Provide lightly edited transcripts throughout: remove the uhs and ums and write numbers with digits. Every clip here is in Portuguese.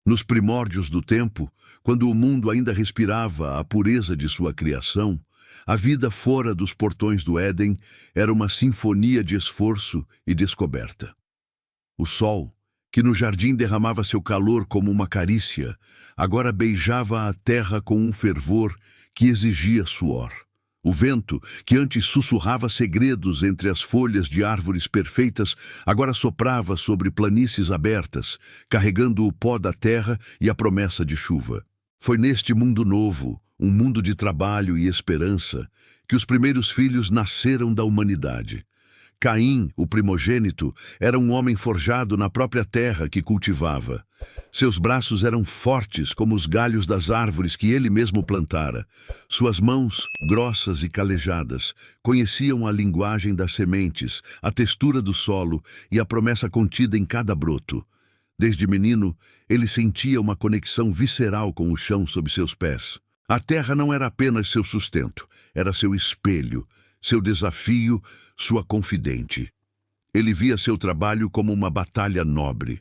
Nos primórdios do tempo, quando o mundo ainda respirava a pureza de sua criação, a vida fora dos portões do Éden era uma sinfonia de esforço e descoberta. O sol, que no jardim derramava seu calor como uma carícia, agora beijava a terra com um fervor que exigia suor. O vento, que antes sussurrava segredos entre as folhas de árvores perfeitas, agora soprava sobre planícies abertas, carregando o pó da terra e a promessa de chuva. Foi neste mundo novo, um mundo de trabalho e esperança, que os primeiros filhos nasceram da humanidade. Caim, o primogênito, era um homem forjado na própria terra que cultivava. Seus braços eram fortes como os galhos das árvores que ele mesmo plantara. Suas mãos, grossas e calejadas, conheciam a linguagem das sementes, a textura do solo e a promessa contida em cada broto. Desde menino, ele sentia uma conexão visceral com o chão sob seus pés. A terra não era apenas seu sustento, era seu espelho, seu desafio, sua confidente. Ele via seu trabalho como uma batalha nobre.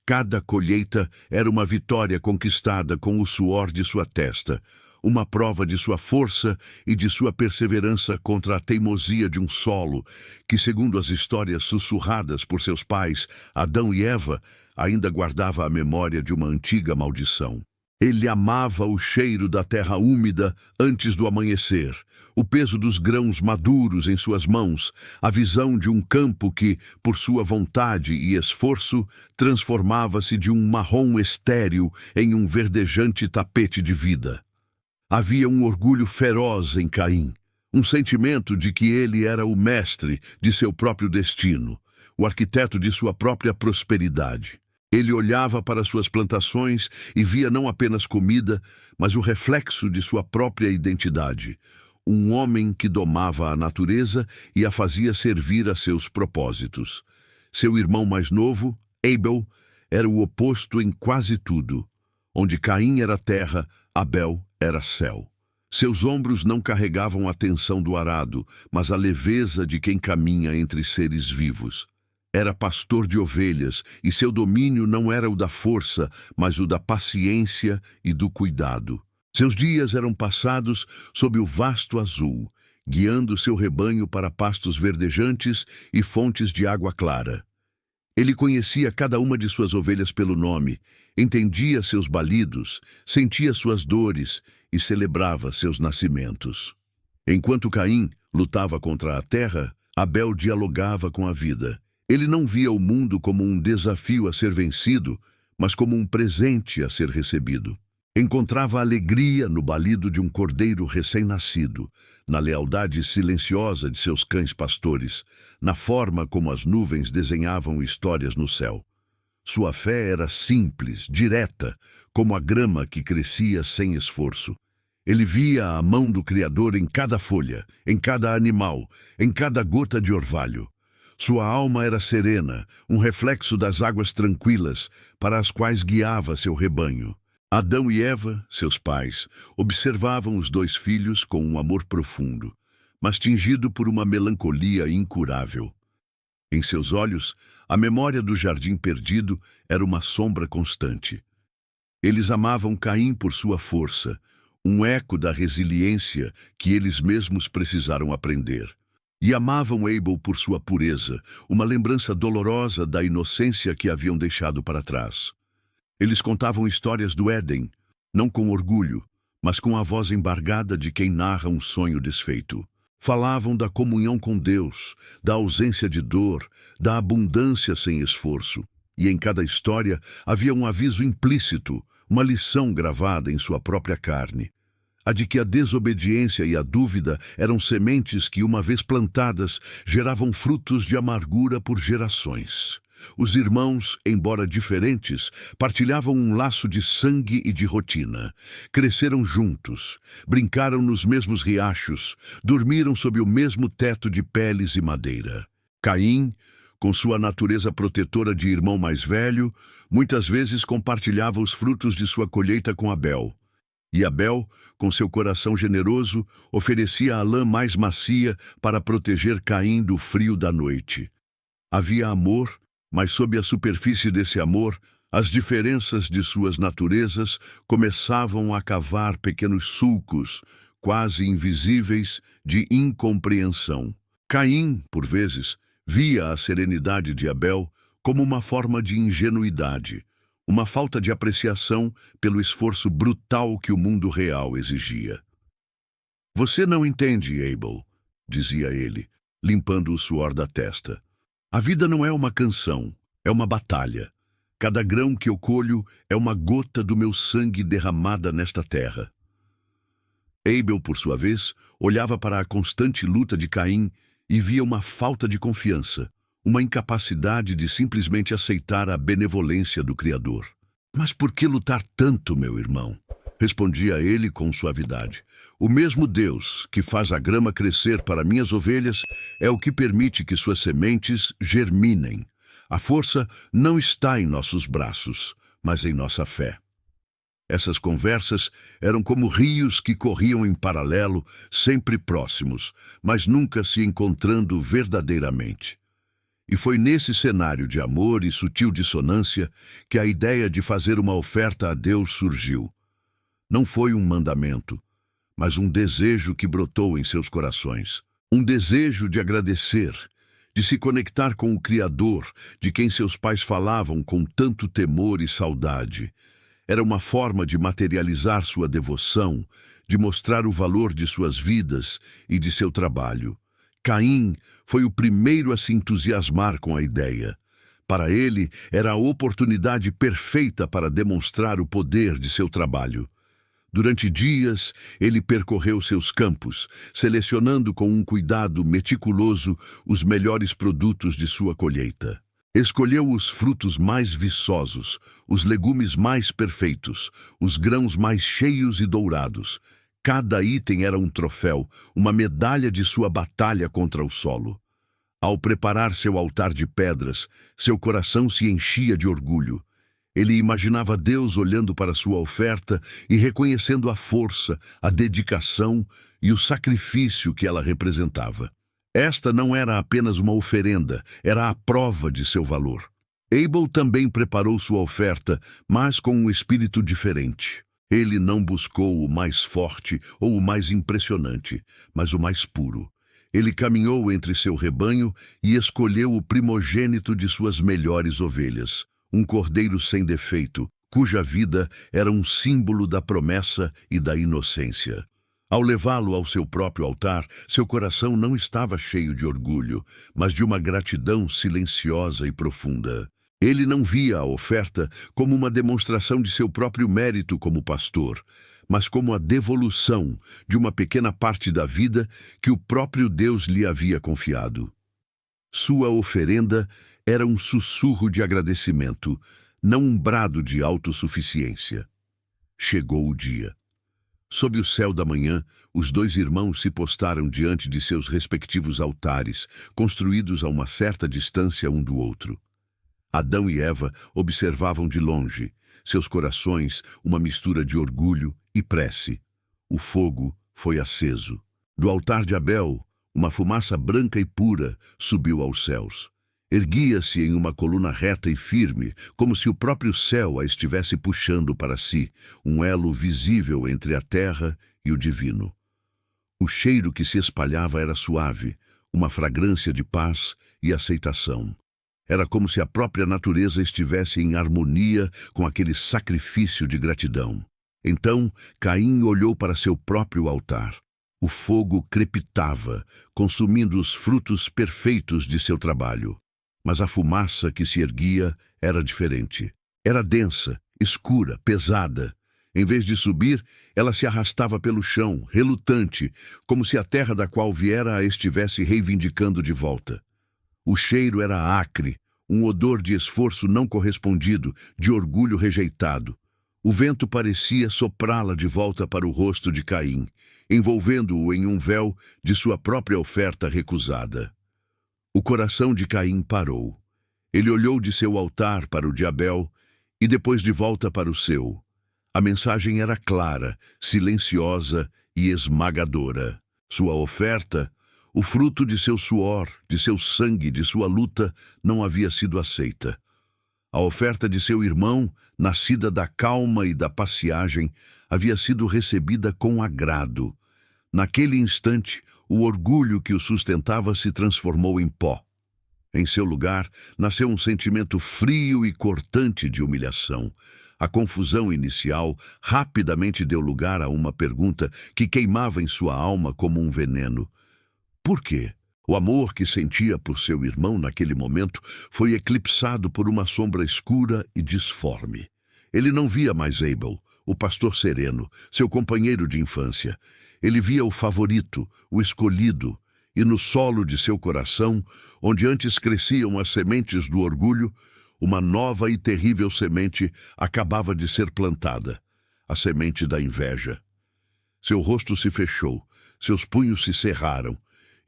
Cada colheita era uma vitória conquistada com o suor de sua testa, uma prova de sua força e de sua perseverança contra a teimosia de um solo que, segundo as histórias sussurradas por seus pais, Adão e Eva, ainda guardava a memória de uma antiga maldição. Ele amava o cheiro da terra úmida antes do amanhecer, o peso dos grãos maduros em suas mãos, a visão de um campo que, por sua vontade e esforço, transformava-se de um marrom estéril em um verdejante tapete de vida. Havia um orgulho feroz em Caim, um sentimento de que ele era o mestre de seu próprio destino, o arquiteto de sua própria prosperidade. Ele olhava para suas plantações e via não apenas comida, mas o reflexo de sua própria identidade. Um homem que domava a natureza e a fazia servir a seus propósitos. Seu irmão mais novo, Abel, era o oposto em quase tudo. Onde Caim era terra, Abel era céu. Seus ombros não carregavam a tensão do arado, mas a leveza de quem caminha entre seres vivos. Era pastor de ovelhas, e seu domínio não era o da força, mas o da paciência e do cuidado. Seus dias eram passados sob o vasto azul, guiando seu rebanho para pastos verdejantes e fontes de água clara. Ele conhecia cada uma de suas ovelhas pelo nome, entendia seus balidos, sentia suas dores e celebrava seus nascimentos. Enquanto Caim lutava contra a terra, Abel dialogava com a vida. Ele não via o mundo como um desafio a ser vencido, mas como um presente a ser recebido. Encontrava alegria no balido de um cordeiro recém-nascido, na lealdade silenciosa de seus cães pastores, na forma como as nuvens desenhavam histórias no céu. Sua fé era simples, direta, como a grama que crescia sem esforço. Ele via a mão do Criador em cada folha, em cada animal, em cada gota de orvalho. Sua alma era serena, um reflexo das águas tranquilas para as quais guiava seu rebanho. Adão e Eva, seus pais, observavam os dois filhos com um amor profundo, mas tingido por uma melancolia incurável. Em seus olhos, a memória do jardim perdido era uma sombra constante. Eles amavam Caim por sua força, um eco da resiliência que eles mesmos precisaram aprender. E amavam Abel por sua pureza, uma lembrança dolorosa da inocência que haviam deixado para trás. Eles contavam histórias do Éden, não com orgulho, mas com a voz embargada de quem narra um sonho desfeito. Falavam da comunhão com Deus, da ausência de dor, da abundância sem esforço. E em cada história havia um aviso implícito, uma lição gravada em sua própria carne. A de que a desobediência e a dúvida eram sementes que, uma vez plantadas, geravam frutos de amargura por gerações. Os irmãos, embora diferentes, partilhavam um laço de sangue e de rotina. Cresceram juntos, brincaram nos mesmos riachos, dormiram sob o mesmo teto de peles e madeira. Caim, com sua natureza protetora de irmão mais velho, muitas vezes compartilhava os frutos de sua colheita com Abel. E Abel, com seu coração generoso, oferecia a lã mais macia para proteger Caim do frio da noite. Havia amor, mas sob a superfície desse amor As diferenças de suas naturezas começavam a cavar pequenos sulcos, quase invisíveis, de incompreensão. Caim, por vezes, via a serenidade de Abel como uma forma de ingenuidade, uma falta de apreciação pelo esforço brutal que o mundo real exigia. "Você não entende, Abel", dizia ele, limpando o suor da testa. "A vida não é uma canção, é uma batalha. Cada grão que eu colho é uma gota do meu sangue derramada nesta terra." Abel, por sua vez, olhava para a constante luta de Caim e via uma falta de confiança, uma incapacidade de simplesmente aceitar a benevolência do Criador. "Mas por que lutar tanto, meu irmão?", respondia ele com suavidade. "O mesmo Deus que faz a grama crescer para minhas ovelhas é o que permite que suas sementes germinem. A força não está em nossos braços, mas em nossa fé." Essas conversas eram como rios que corriam em paralelo, sempre próximos, mas nunca se encontrando verdadeiramente. E foi nesse cenário de amor e sutil dissonância que a ideia de fazer uma oferta a Deus surgiu. Não foi um mandamento, mas um desejo que brotou em seus corações. Um desejo de agradecer, de se conectar com o Criador, de quem seus pais falavam com tanto temor e saudade. Era uma forma de materializar sua devoção, de mostrar o valor de suas vidas e de seu trabalho. Caim foi o primeiro a se entusiasmar com a ideia. Para ele, era a oportunidade perfeita para demonstrar o poder de seu trabalho. Durante dias, ele percorreu seus campos, selecionando com um cuidado meticuloso os melhores produtos de sua colheita. Escolheu os frutos mais viçosos, os legumes mais perfeitos, os grãos mais cheios e dourados. Cada item era um troféu, uma medalha de sua batalha contra o solo. Ao preparar seu altar de pedras, seu coração se enchia de orgulho. Ele imaginava Deus olhando para sua oferta e reconhecendo a força, a dedicação e o sacrifício que ela representava. Esta não era apenas uma oferenda, era a prova de seu valor. Abel também preparou sua oferta, mas com um espírito diferente. Ele não buscou o mais forte ou o mais impressionante, mas o mais puro. Ele caminhou entre seu rebanho e escolheu o primogênito de suas melhores ovelhas, um cordeiro sem defeito, cuja vida era um símbolo da promessa e da inocência. Ao levá-lo ao seu próprio altar, seu coração não estava cheio de orgulho, mas de uma gratidão silenciosa e profunda. Ele não via a oferta como uma demonstração de seu próprio mérito como pastor, mas como a devolução de uma pequena parte da vida que o próprio Deus lhe havia confiado. Sua oferenda era um sussurro de agradecimento, não um brado de autossuficiência. Chegou o dia. Sob o céu da manhã, os dois irmãos se postaram diante de seus respectivos altares, construídos a uma certa distância um do outro. Adão e Eva observavam de longe, seus corações uma mistura de orgulho e prece. O fogo foi aceso. Do altar de Abel, uma fumaça branca e pura subiu aos céus. Erguia-se em uma coluna reta e firme, como se o próprio céu a estivesse puxando para si, um elo visível entre a terra e o divino. O cheiro que se espalhava era suave, uma fragrância de paz e aceitação. Era como se a própria natureza estivesse em harmonia com aquele sacrifício de gratidão. Então, Caim olhou para seu próprio altar. O fogo crepitava, consumindo os frutos perfeitos de seu trabalho. Mas a fumaça que se erguia era diferente. Era densa, escura, pesada. Em vez de subir, ela se arrastava pelo chão, relutante, como se a terra da qual viera a estivesse reivindicando de volta. O cheiro era acre, um odor de esforço não correspondido, de orgulho rejeitado. O vento parecia soprá-la de volta para o rosto de Caim, envolvendo-o em um véu de sua própria oferta recusada. O coração de Caim parou. Ele olhou de seu altar para o de Abel e depois de volta para o seu. A mensagem era clara, silenciosa e esmagadora. Sua oferta, o fruto de seu suor, de seu sangue, de sua luta, não havia sido aceita. A oferta de seu irmão, nascida da calma e da paciagem, havia sido recebida com agrado. Naquele instante, o orgulho que o sustentava se transformou em pó. Em seu lugar, nasceu um sentimento frio e cortante de humilhação. A confusão inicial rapidamente deu lugar a uma pergunta que queimava em sua alma como um veneno. Por quê? O amor que sentia por seu irmão naquele momento foi eclipsado por uma sombra escura e disforme. Ele não via mais Abel, o pastor sereno, seu companheiro de infância. Ele via o favorito, o escolhido, e no solo de seu coração, onde antes cresciam as sementes do orgulho, uma nova e terrível semente acabava de ser plantada, a semente da inveja. Seu rosto se fechou, seus punhos se cerraram,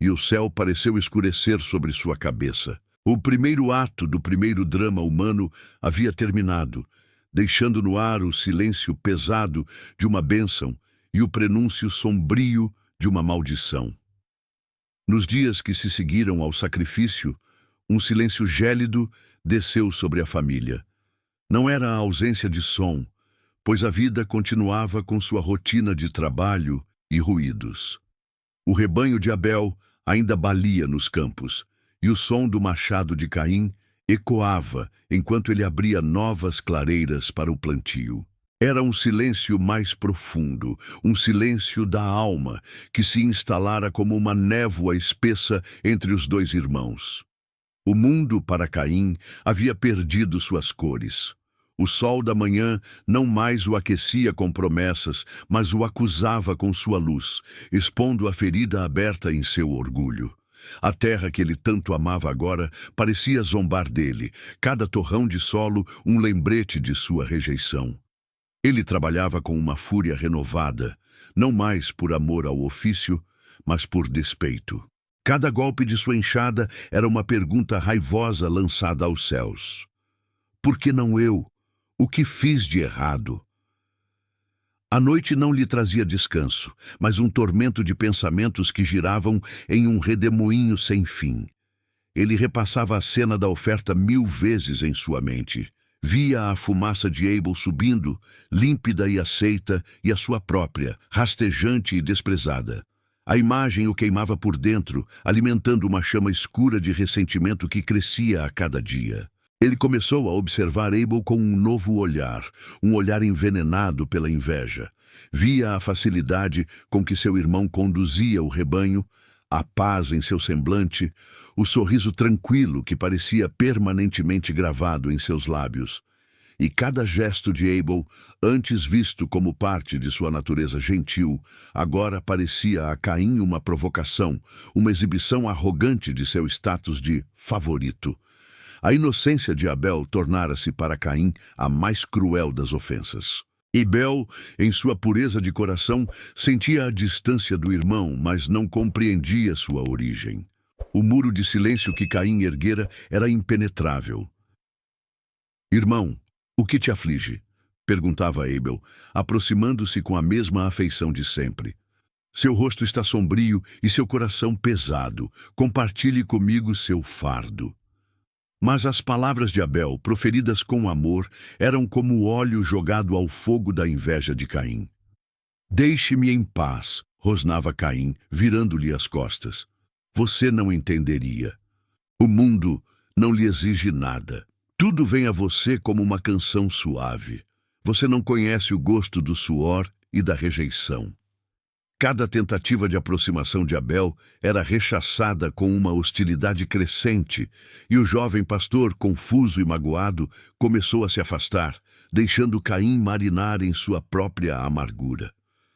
e o céu pareceu escurecer sobre sua cabeça. O primeiro ato do primeiro drama humano havia terminado, deixando no ar o silêncio pesado de uma bênção e o prenúncio sombrio de uma maldição. Nos dias que se seguiram ao sacrifício, um silêncio gélido desceu sobre a família. Não era a ausência de som, pois a vida continuava com sua rotina de trabalho e ruídos. O rebanho de Abel ainda balia nos campos, e o som do machado de Caim ecoava enquanto ele abria novas clareiras para o plantio. Era um silêncio mais profundo, um silêncio da alma, que se instalara como uma névoa espessa entre os dois irmãos. O mundo, para Caim, havia perdido suas cores. O sol da manhã não mais o aquecia com promessas, mas o acusava com sua luz, expondo a ferida aberta em seu orgulho. A terra que ele tanto amava agora parecia zombar dele, cada torrão de solo um lembrete de sua rejeição. Ele trabalhava com uma fúria renovada, não mais por amor ao ofício, mas por despeito. Cada golpe de sua enxada era uma pergunta raivosa lançada aos céus. Por que não eu? O que fiz de errado? A noite não lhe trazia descanso, mas um tormento de pensamentos que giravam em um redemoinho sem fim. Ele repassava a cena da oferta 1000 vezes em sua mente. Via a fumaça de Abel subindo, límpida e aceita, e a sua própria, rastejante e desprezada. A imagem o queimava por dentro, alimentando uma chama escura de ressentimento que crescia a cada dia. Ele começou a observar Abel com um novo olhar, um olhar envenenado pela inveja. Via a facilidade com que seu irmão conduzia o rebanho, a paz em seu semblante, o sorriso tranquilo que parecia permanentemente gravado em seus lábios. E cada gesto de Abel, antes visto como parte de sua natureza gentil, agora parecia a Caim uma provocação, uma exibição arrogante de seu status de favorito. A inocência de Abel tornara-se para Caim a mais cruel das ofensas. Abel, em sua pureza de coração, sentia a distância do irmão, mas não compreendia sua origem. O muro de silêncio que Caim erguera era impenetrável. «Irmão, o que te aflige?» perguntava Abel, aproximando-se com a mesma afeição de sempre. «Seu rosto está sombrio e seu coração pesado. Compartilhe comigo seu fardo». Mas as palavras de Abel, proferidas com amor, eram como óleo jogado ao fogo da inveja de Caim. «Deixe-me em paz», rosnava Caim, virando-lhe as costas. «Você não entenderia. O mundo não lhe exige nada. Tudo vem a você como uma canção suave. Você não conhece o gosto do suor e da rejeição». Cada tentativa de aproximação de Abel era rechaçada com uma hostilidade crescente, e o jovem pastor, confuso e magoado, começou a se afastar, deixando Caim marinar em sua própria amargura.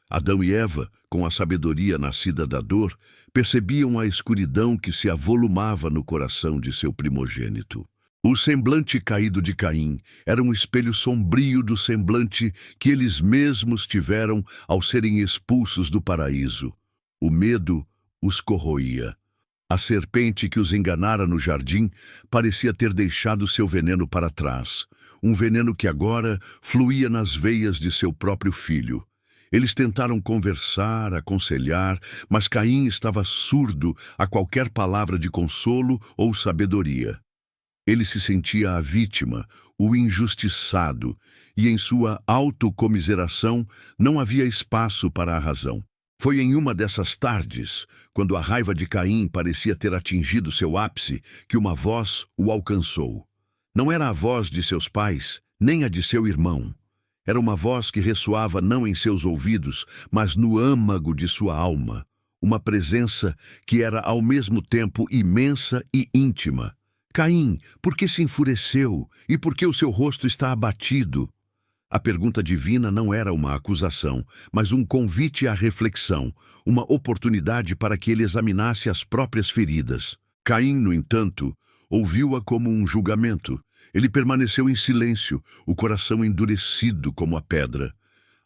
Adão e Eva, com a sabedoria nascida da dor, percebiam a escuridão que se avolumava no coração de seu primogênito. O semblante caído de Caim era um espelho sombrio do semblante que eles mesmos tiveram ao serem expulsos do paraíso. O medo os corroía. A serpente que os enganara no jardim parecia ter deixado seu veneno para trás, um veneno que agora fluía nas veias de seu próprio filho. Eles tentaram conversar, aconselhar, mas Caim estava surdo a qualquer palavra de consolo ou sabedoria. Ele se sentia a vítima, o injustiçado, e em sua autocomiseração não havia espaço para a razão. Foi em uma dessas tardes, quando a raiva de Caim parecia ter atingido seu ápice, que uma voz o alcançou. Não era a voz de seus pais, nem a de seu irmão. Era uma voz que ressoava não em seus ouvidos, mas no âmago de sua alma. Uma presença que era ao mesmo tempo imensa e íntima. Caim, por que se enfureceu? E por que o seu rosto está abatido? A pergunta divina não era uma acusação, mas um convite à reflexão, uma oportunidade para que ele examinasse as próprias feridas. Caim, no entanto, ouviu-a como um julgamento. Ele permaneceu em silêncio, o coração endurecido como a pedra.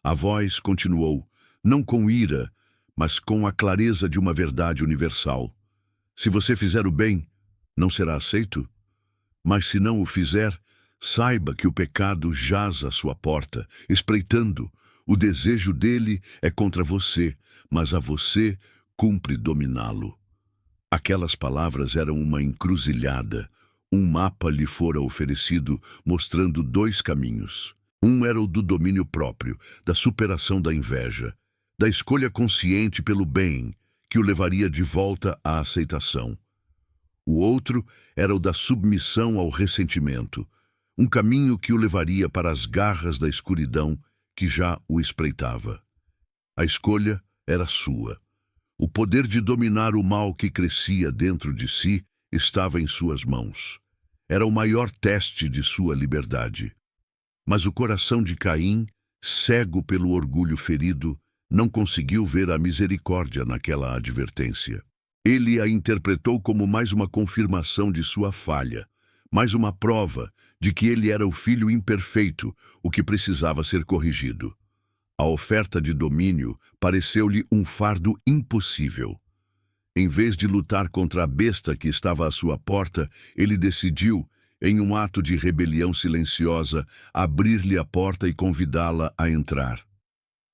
A voz continuou, não com ira, mas com a clareza de uma verdade universal. Se você fizer o bem, não será aceito? Mas se não o fizer, saiba que o pecado jaz à sua porta, espreitando. O desejo dele é contra você, mas a você cumpre dominá-lo. Aquelas palavras eram uma encruzilhada. Um mapa lhe fora oferecido, mostrando dois caminhos. Um era o do domínio próprio, da superação da inveja, da escolha consciente pelo bem, que o levaria de volta à aceitação. O outro era o da submissão ao ressentimento, um caminho que o levaria para as garras da escuridão que já o espreitava. A escolha era sua. O poder de dominar o mal que crescia dentro de si estava em suas mãos. Era o maior teste de sua liberdade. Mas o coração de Caim, cego pelo orgulho ferido, não conseguiu ver a misericórdia naquela advertência. Ele a interpretou como mais uma confirmação de sua falha, mais uma prova de que ele era o filho imperfeito, o que precisava ser corrigido. A oferta de domínio pareceu-lhe um fardo impossível. Em vez de lutar contra a besta que estava à sua porta, ele decidiu, em um ato de rebelião silenciosa, abrir-lhe a porta e convidá-la a entrar.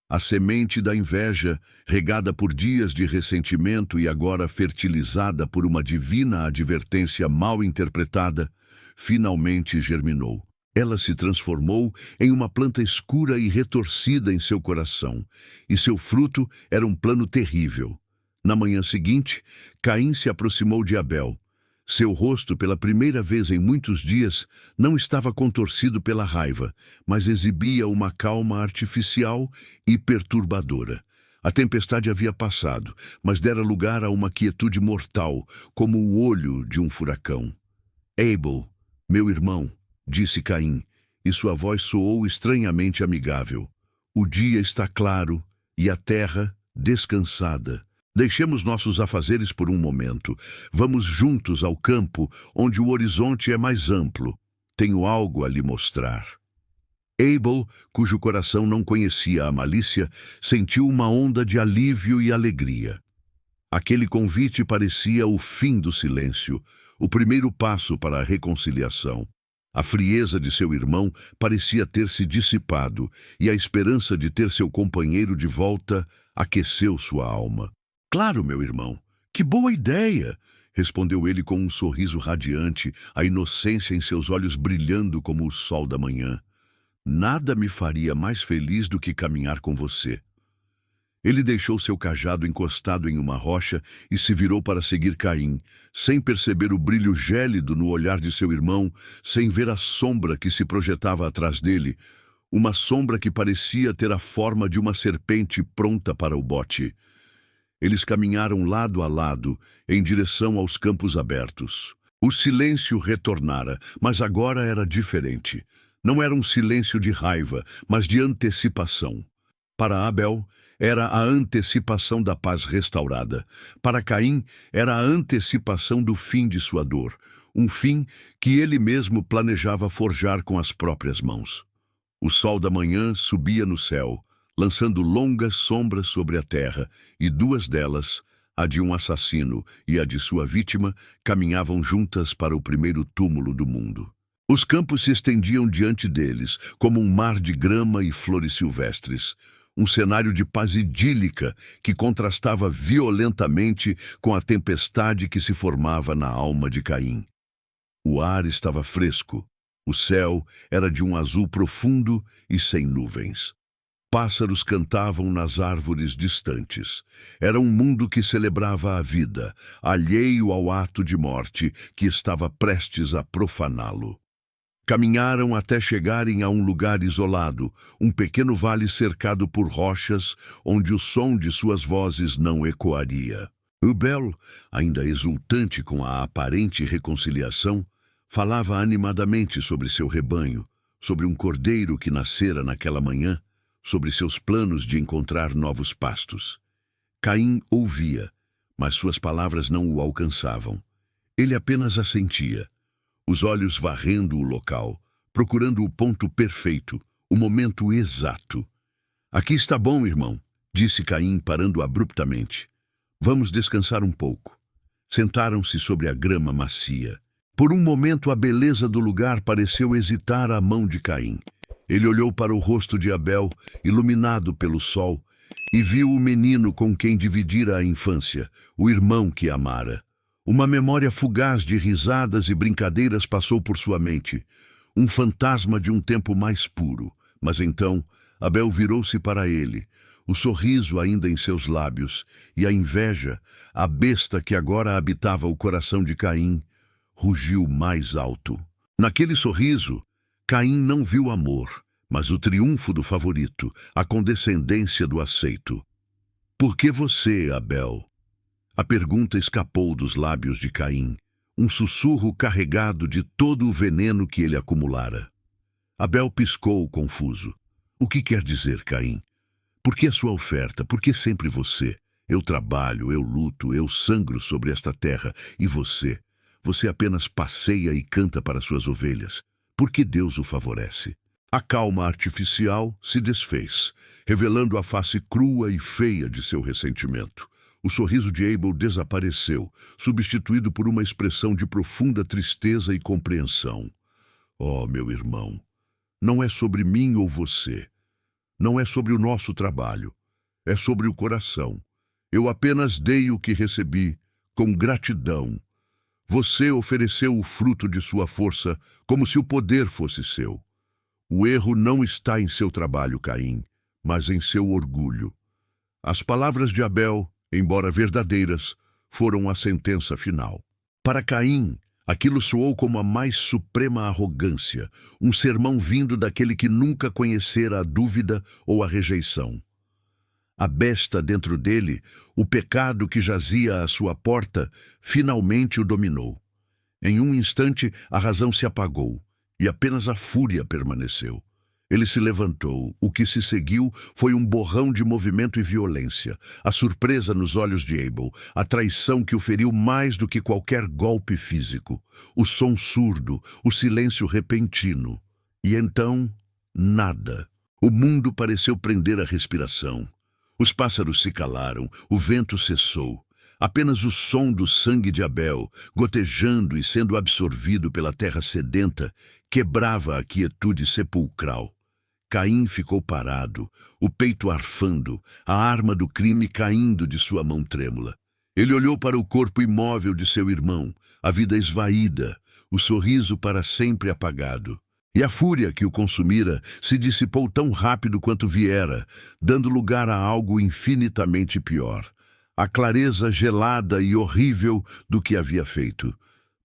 A semente da inveja, regada por dias de ressentimento e agora fertilizada por uma divina advertência mal interpretada, finalmente germinou. Ela se transformou em uma planta escura e retorcida em seu coração, e seu fruto era um plano terrível. Na manhã seguinte, Caim se aproximou de Abel. Seu rosto, pela primeira vez em muitos dias, não estava contorcido pela raiva, mas exibia uma calma artificial e perturbadora. A tempestade havia passado, mas dera lugar a uma quietude mortal, como o olho de um furacão. "Abel, meu irmão", disse Caim, e sua voz soou estranhamente amigável. "O dia está claro e a terra descansada. Deixemos nossos afazeres por um momento. Vamos juntos ao campo, onde o horizonte é mais amplo. Tenho algo a lhe mostrar." Abel, cujo coração não conhecia a malícia, sentiu uma onda de alívio e alegria. Aquele convite parecia o fim do silêncio, o primeiro passo para a reconciliação. A frieza de seu irmão parecia ter se dissipado, e a esperança de ter seu companheiro de volta aqueceu sua alma. "Claro, meu irmão, que boa ideia!" respondeu ele com um sorriso radiante, a inocência em seus olhos brilhando como o sol da manhã. "Nada me faria mais feliz do que caminhar com você." Ele deixou seu cajado encostado em uma rocha e se virou para seguir Caim, sem perceber o brilho gélido no olhar de seu irmão, sem ver a sombra que se projetava atrás dele, uma sombra que parecia ter a forma de uma serpente pronta para o bote. Eles caminharam lado a lado, em direção aos campos abertos. O silêncio retornara, mas agora era diferente. Não era um silêncio de raiva, mas de antecipação. Para Abel, era a antecipação da paz restaurada. Para Caim, era a antecipação do fim de sua dor, um fim que ele mesmo planejava forjar com as próprias mãos. O sol da manhã subia no céu, lançando longas sombras sobre a terra, e duas delas, a de um assassino e a de sua vítima, caminhavam juntas para o primeiro túmulo do mundo. Os campos se estendiam diante deles, como um mar de grama e flores silvestres, um cenário de paz idílica que contrastava violentamente com a tempestade que se formava na alma de Caim. O ar estava fresco. O céu era de um azul profundo e sem nuvens. Pássaros cantavam nas árvores distantes. Era um mundo que celebrava a vida, alheio ao ato de morte que estava prestes a profaná-lo. Caminharam até chegarem a um lugar isolado, um pequeno vale cercado por rochas, onde o som de suas vozes não ecoaria. Abel, ainda exultante com a aparente reconciliação, falava animadamente sobre seu rebanho, sobre um cordeiro que nascera naquela manhã, sobre seus planos de encontrar novos pastos. Caim ouvia, mas suas palavras não o alcançavam. Ele apenas assentia, os olhos varrendo o local, procurando o ponto perfeito, o momento exato. Aqui está bom, irmão, disse Caim, parando abruptamente. Vamos descansar um pouco. Sentaram-se sobre a grama macia. Por um momento a beleza do lugar pareceu hesitar a mão de Caim. Ele olhou para o rosto de Abel, iluminado pelo sol, e viu o menino com quem dividira a infância, o irmão que amara. Uma memória fugaz de risadas e brincadeiras passou por sua mente, um fantasma de um tempo mais puro. Mas então, Abel virou-se para ele, o sorriso ainda em seus lábios, e a inveja, a besta que agora habitava o coração de Caim, rugiu mais alto. Naquele sorriso, Caim não viu amor, mas o triunfo do favorito, a condescendência do aceito. Por que você, Abel? A pergunta escapou dos lábios de Caim, um sussurro carregado de todo o veneno que ele acumulara. Abel piscou, confuso. O que quer dizer, Caim? Por que a sua oferta? Por que sempre você? Eu trabalho, eu luto, eu sangro sobre esta terra, e você? Você apenas passeia e canta para suas ovelhas. Por que Deus o favorece? A calma artificial se desfez, revelando a face crua e feia de seu ressentimento. O sorriso de Abel desapareceu, substituído por uma expressão de profunda tristeza e compreensão. Oh, meu irmão, não é sobre mim ou você. Não é sobre o nosso trabalho. É sobre o coração. Eu apenas dei o que recebi, com gratidão. Você ofereceu o fruto de sua força, como se o poder fosse seu. O erro não está em seu trabalho, Caim, mas em seu orgulho. As palavras de Abel, embora verdadeiras, foram a sentença final. Para Caim, aquilo soou como a mais suprema arrogância, um sermão vindo daquele que nunca conhecera a dúvida ou a rejeição. A besta dentro dele, o pecado que jazia à sua porta, finalmente o dominou. Em um instante, a razão se apagou, e apenas a fúria permaneceu. Ele se levantou. O que se seguiu foi um borrão de movimento e violência, a surpresa nos olhos de Abel, a traição que o feriu mais do que qualquer golpe físico, o som surdo, o silêncio repentino. E então, nada. O mundo pareceu prender a respiração. Os pássaros se calaram, o vento cessou. Apenas o som do sangue de Abel, gotejando e sendo absorvido pela terra sedenta, quebrava a quietude sepulcral. Caim ficou parado, o peito arfando, a arma do crime caindo de sua mão trêmula. Ele olhou para o corpo imóvel de seu irmão, a vida esvaída, o sorriso para sempre apagado. E a fúria que o consumira se dissipou tão rápido quanto viera, dando lugar a algo infinitamente pior. A clareza gelada e horrível do que havia feito.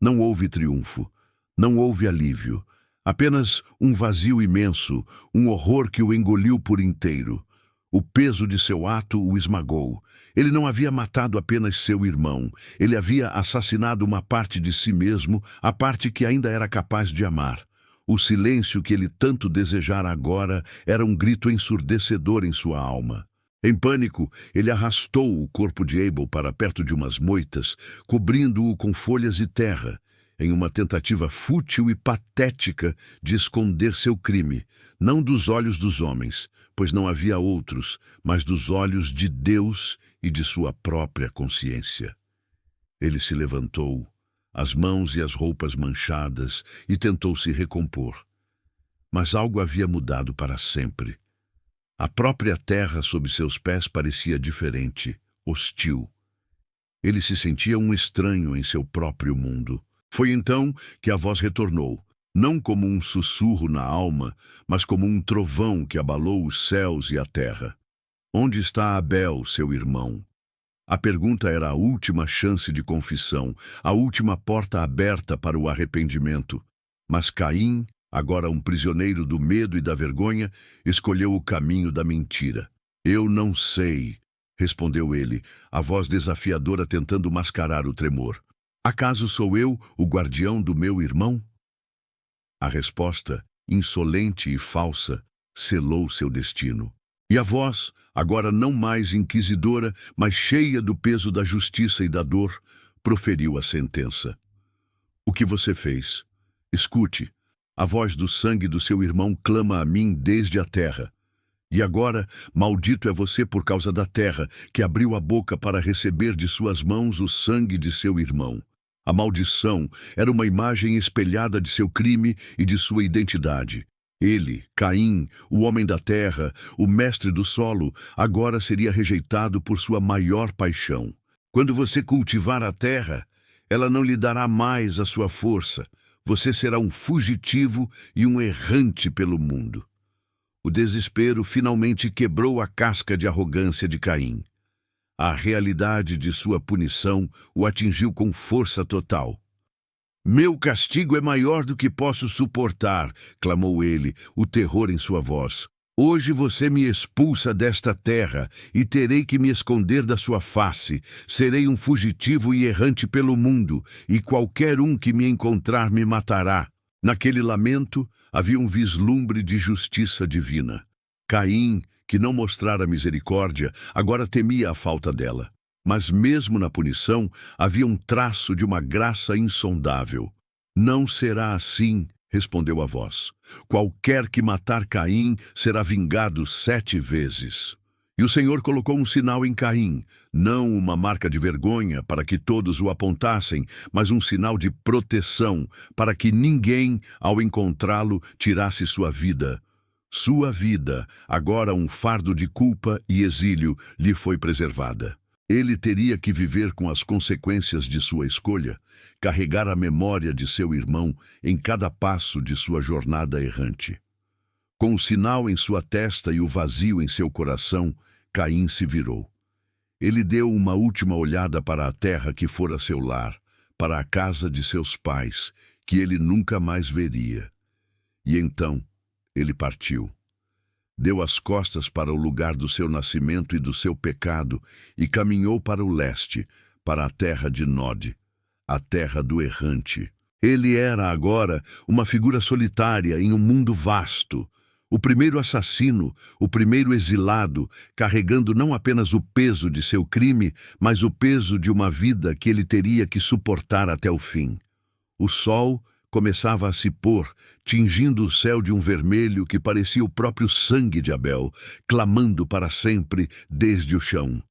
Não houve triunfo, não houve alívio. Apenas um vazio imenso, um horror que o engoliu por inteiro. O peso de seu ato o esmagou. Ele não havia matado apenas seu irmão. Ele havia assassinado uma parte de si mesmo, a parte que ainda era capaz de amar. O silêncio que ele tanto desejara agora era um grito ensurdecedor em sua alma. Em pânico, ele arrastou o corpo de Abel para perto de umas moitas, cobrindo-o com folhas e terra, em uma tentativa fútil e patética de esconder seu crime, não dos olhos dos homens, pois não havia outros, mas dos olhos de Deus e de sua própria consciência. Ele se levantou, as mãos e as roupas manchadas, e tentou se recompor. Mas algo havia mudado para sempre. A própria terra sob seus pés parecia diferente, hostil. Ele se sentia um estranho em seu próprio mundo. Foi então que a voz retornou, não como um sussurro na alma, mas como um trovão que abalou os céus e a terra. Onde está Abel, seu irmão? A pergunta era a última chance de confissão, a última porta aberta para o arrependimento. Mas Caim, agora um prisioneiro do medo e da vergonha, escolheu o caminho da mentira. Eu não sei, respondeu ele, a voz desafiadora tentando mascarar o tremor. Acaso sou eu o guardião do meu irmão? A resposta, insolente e falsa, selou seu destino. E a voz, agora não mais inquisidora, mas cheia do peso da justiça e da dor, proferiu a sentença. O que você fez? Escute, a voz do sangue do seu irmão clama a mim desde a terra. E agora, maldito é você por causa da terra, que abriu a boca para receber de suas mãos o sangue de seu irmão. A maldição era uma imagem espelhada de seu crime e de sua identidade. Ele, Caim, o homem da terra, o mestre do solo, agora seria rejeitado por sua maior paixão. Quando você cultivar a terra, ela não lhe dará mais a sua força. Você será um fugitivo e um errante pelo mundo. O desespero finalmente quebrou a casca de arrogância de Caim. A realidade de sua punição o atingiu com força total. Meu castigo é maior do que posso suportar, clamou ele, o terror em sua voz. Hoje você me expulsa desta terra e terei que me esconder da sua face. Serei um fugitivo e errante pelo mundo, e qualquer um que me encontrar me matará. Naquele lamento havia um vislumbre de justiça divina. Caim, que não mostrara misericórdia, agora temia a falta dela. Mas mesmo na punição, havia um traço de uma graça insondável. Não será assim, respondeu a voz. Qualquer que matar Caim será vingado 7 vezes. E o Senhor colocou um sinal em Caim, não uma marca de vergonha para que todos o apontassem, mas um sinal de proteção para que ninguém, ao encontrá-lo, tirasse sua vida. Sua vida, agora um fardo de culpa e exílio, lhe foi preservada. Ele teria que viver com as consequências de sua escolha, carregar a memória de seu irmão em cada passo de sua jornada errante. Com o sinal em sua testa e o vazio em seu coração, Caim se virou. Ele deu uma última olhada para a terra que fora seu lar, para a casa de seus pais, que ele nunca mais veria. E então, ele partiu. Deu as costas para o lugar do seu nascimento e do seu pecado e caminhou para o leste, para a terra de Nod, a terra do errante. Ele era agora uma figura solitária em um mundo vasto, o primeiro assassino, o primeiro exilado, carregando não apenas o peso de seu crime, mas o peso de uma vida que ele teria que suportar até o fim. O sol começava a se pôr, tingindo o céu de um vermelho que parecia o próprio sangue de Abel, clamando para sempre desde o chão.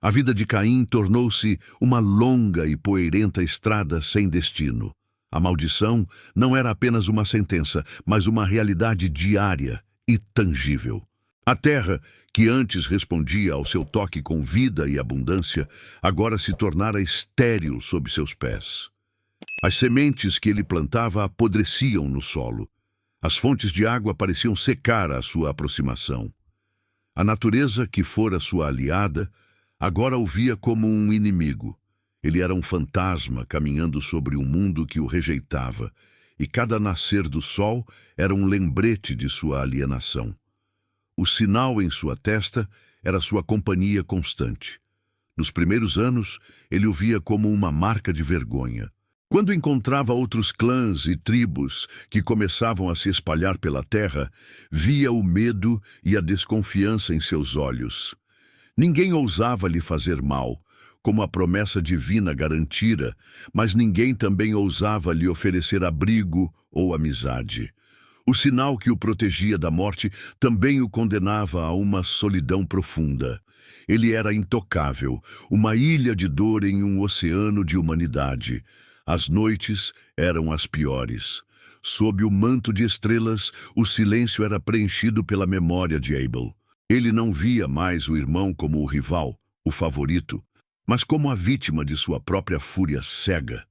A vida de Caim tornou-se uma longa e poeirenta estrada sem destino. A maldição não era apenas uma sentença, mas uma realidade diária e tangível. A terra, que antes respondia ao seu toque com vida e abundância, agora se tornara estéril sob seus pés. As sementes que ele plantava apodreciam no solo. As fontes de água pareciam secar à sua aproximação. A natureza, que fora sua aliada, agora o via como um inimigo. Ele era um fantasma caminhando sobre um mundo que o rejeitava, e cada nascer do sol era um lembrete de sua alienação. O sinal em sua testa era sua companhia constante. Nos primeiros anos, ele o via como uma marca de vergonha. Quando encontrava outros clãs e tribos que começavam a se espalhar pela terra, via o medo e a desconfiança em seus olhos. Ninguém ousava lhe fazer mal, como a promessa divina garantira, mas ninguém também ousava lhe oferecer abrigo ou amizade. O sinal que o protegia da morte também o condenava a uma solidão profunda. Ele era intocável, uma ilha de dor em um oceano de humanidade. As noites eram as piores. Sob o manto de estrelas, o silêncio era preenchido pela memória de Abel. Ele não via mais o irmão como o rival, o favorito, mas como a vítima de sua própria fúria cega.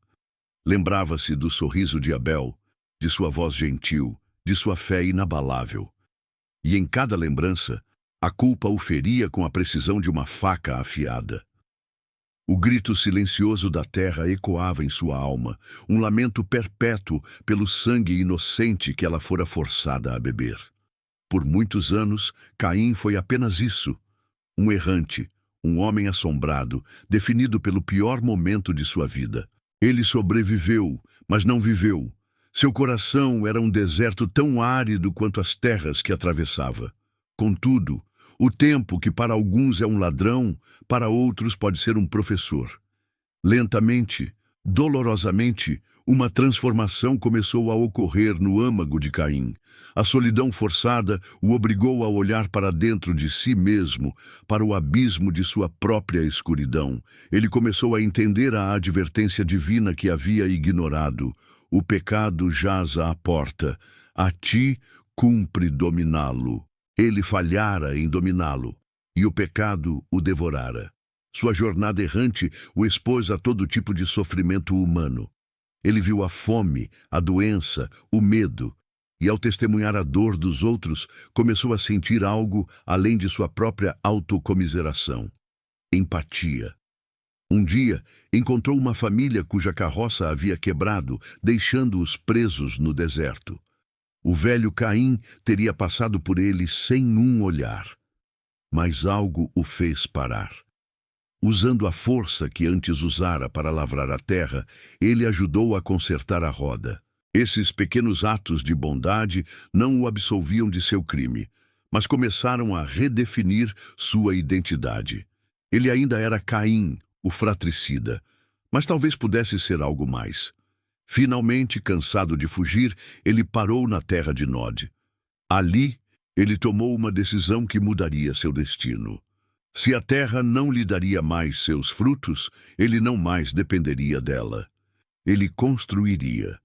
Lembrava-se do sorriso de Abel, de sua voz gentil, de sua fé inabalável. E em cada lembrança, a culpa o feria com a precisão de uma faca afiada. O grito silencioso da terra ecoava em sua alma, um lamento perpétuo pelo sangue inocente que ela fora forçada a beber. Por muitos anos, Caim foi apenas isso, um errante, um homem assombrado, definido pelo pior momento de sua vida. Ele sobreviveu, mas não viveu. Seu coração era um deserto tão árido quanto as terras que atravessava. Contudo, o tempo, que para alguns é um ladrão, para outros pode ser um professor. Lentamente, dolorosamente, uma transformação começou a ocorrer no âmago de Caim. A solidão forçada o obrigou a olhar para dentro de si mesmo, para o abismo de sua própria escuridão. Ele começou a entender a advertência divina que havia ignorado. O pecado jaz à porta. A ti cumpre dominá-lo. Ele falhara em dominá-lo, e o pecado o devorara. Sua jornada errante o expôs a todo tipo de sofrimento humano. Ele viu a fome, a doença, o medo, e ao testemunhar a dor dos outros, começou a sentir algo além de sua própria autocomiseração: empatia. Um dia, encontrou uma família cuja carroça havia quebrado, deixando-os presos no deserto. O velho Caim teria passado por ele sem um olhar. Mas algo o fez parar. Usando a força que antes usara para lavrar a terra, ele ajudou a consertar a roda. Esses pequenos atos de bondade não o absolviam de seu crime, mas começaram a redefinir sua identidade. Ele ainda era Caim, o fratricida, mas talvez pudesse ser algo mais. Finalmente, cansado de fugir, ele parou na terra de Nod. Ali, ele tomou uma decisão que mudaria seu destino. Se a terra não lhe daria mais seus frutos, ele não mais dependeria dela. Ele construiria.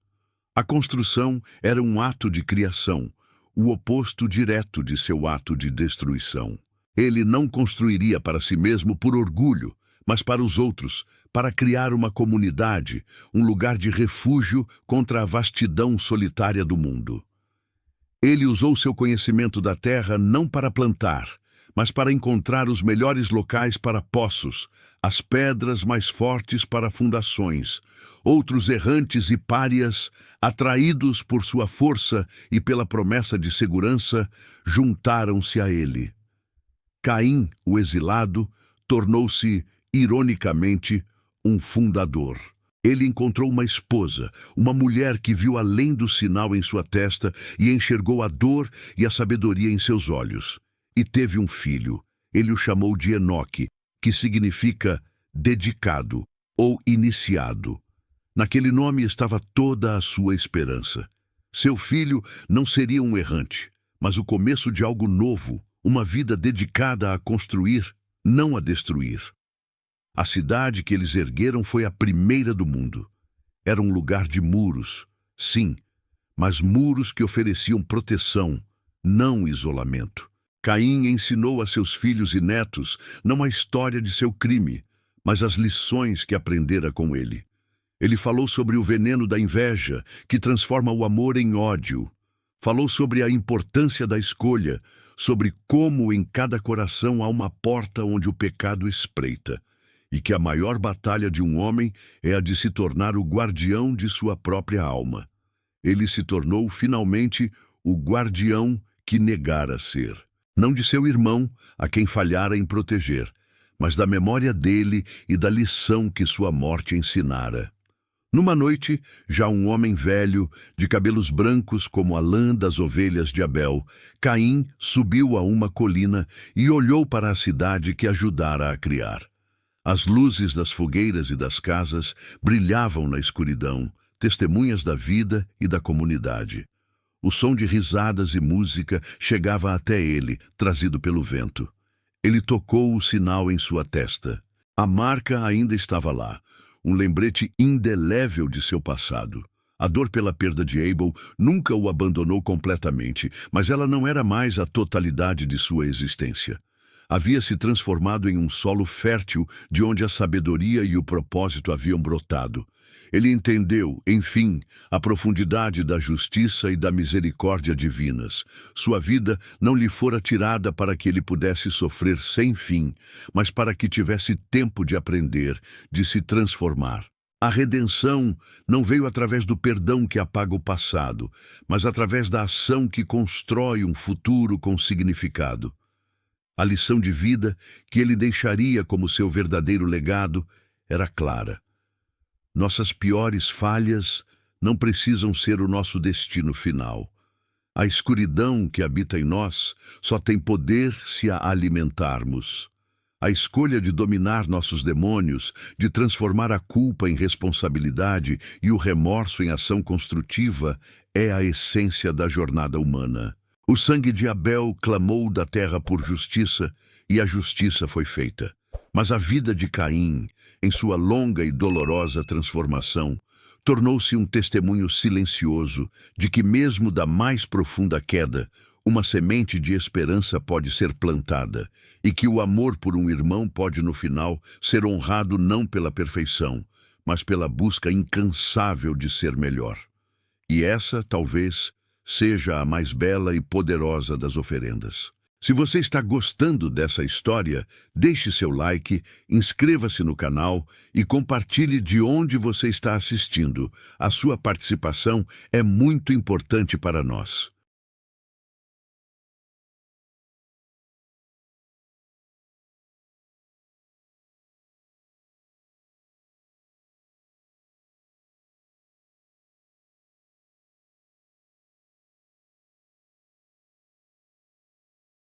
A construção era um ato de criação, o oposto direto de seu ato de destruição. Ele não construiria para si mesmo por orgulho, mas para os outros, para criar uma comunidade, um lugar de refúgio contra a vastidão solitária do mundo. Ele usou seu conhecimento da terra não para plantar, mas para encontrar os melhores locais para poços, as pedras mais fortes para fundações. Outros errantes e párias, atraídos por sua força e pela promessa de segurança, juntaram-se a ele. Caim, o exilado, tornou-se, ironicamente, um fundador. Ele encontrou uma esposa, uma mulher que viu além do sinal em sua testa e enxergou a dor e a sabedoria em seus olhos. E teve um filho. Ele o chamou de Enoque, que significa dedicado ou iniciado. Naquele nome estava toda a sua esperança. Seu filho não seria um errante, mas o começo de algo novo, uma vida dedicada a construir, não a destruir. A cidade que eles ergueram foi a primeira do mundo. Era um lugar de muros, sim, mas muros que ofereciam proteção, não isolamento. Caim ensinou a seus filhos e netos não a história de seu crime, mas as lições que aprendera com ele. Ele falou sobre o veneno da inveja, que transforma o amor em ódio. Falou sobre a importância da escolha, sobre como em cada coração há uma porta onde o pecado espreita, e que a maior batalha de um homem é a de se tornar o guardião de sua própria alma. Ele se tornou, finalmente, o guardião que negara ser. Não de seu irmão, a quem falhara em proteger, mas da memória dele e da lição que sua morte ensinara. Numa noite, já um homem velho, de cabelos brancos como a lã das ovelhas de Abel, Caim subiu a uma colina e olhou para a cidade que ajudara a criar. As luzes das fogueiras e das casas brilhavam na escuridão, testemunhas da vida e da comunidade. O som de risadas e música chegava até ele, trazido pelo vento. Ele tocou o sinal em sua testa. A marca ainda estava lá, um lembrete indelével de seu passado. A dor pela perda de Abel nunca o abandonou completamente, mas ela não era mais a totalidade de sua existência. havia se transformado em um solo fértil de onde a sabedoria e o propósito haviam brotado. Ele entendeu, enfim, a profundidade da justiça e da misericórdia divinas. Sua vida não lhe fora tirada para que ele pudesse sofrer sem fim, mas para que tivesse tempo de aprender, de se transformar. A redenção não veio através do perdão que apaga o passado, mas através da ação que constrói um futuro com significado. A lição de vida que ele deixaria como seu verdadeiro legado era clara. Nossas piores falhas não precisam ser o nosso destino final. A escuridão que habita em nós só tem poder se a alimentarmos. A escolha de dominar nossos demônios, de transformar a culpa em responsabilidade e o remorso em ação construtiva, é a essência da jornada humana. O sangue de Abel clamou da terra por justiça, e a justiça foi feita. Mas a vida de Caim, em sua longa e dolorosa transformação, tornou-se um testemunho silencioso de que mesmo da mais profunda queda, uma semente de esperança pode ser plantada e que o amor por um irmão pode, no final, ser honrado não pela perfeição, mas pela busca incansável de ser melhor. E essa, talvez, seja a mais bela e poderosa das oferendas. Se você está gostando dessa história, deixe seu like, inscreva-se no canal e compartilhe de onde você está assistindo. A sua participação é muito importante para nós.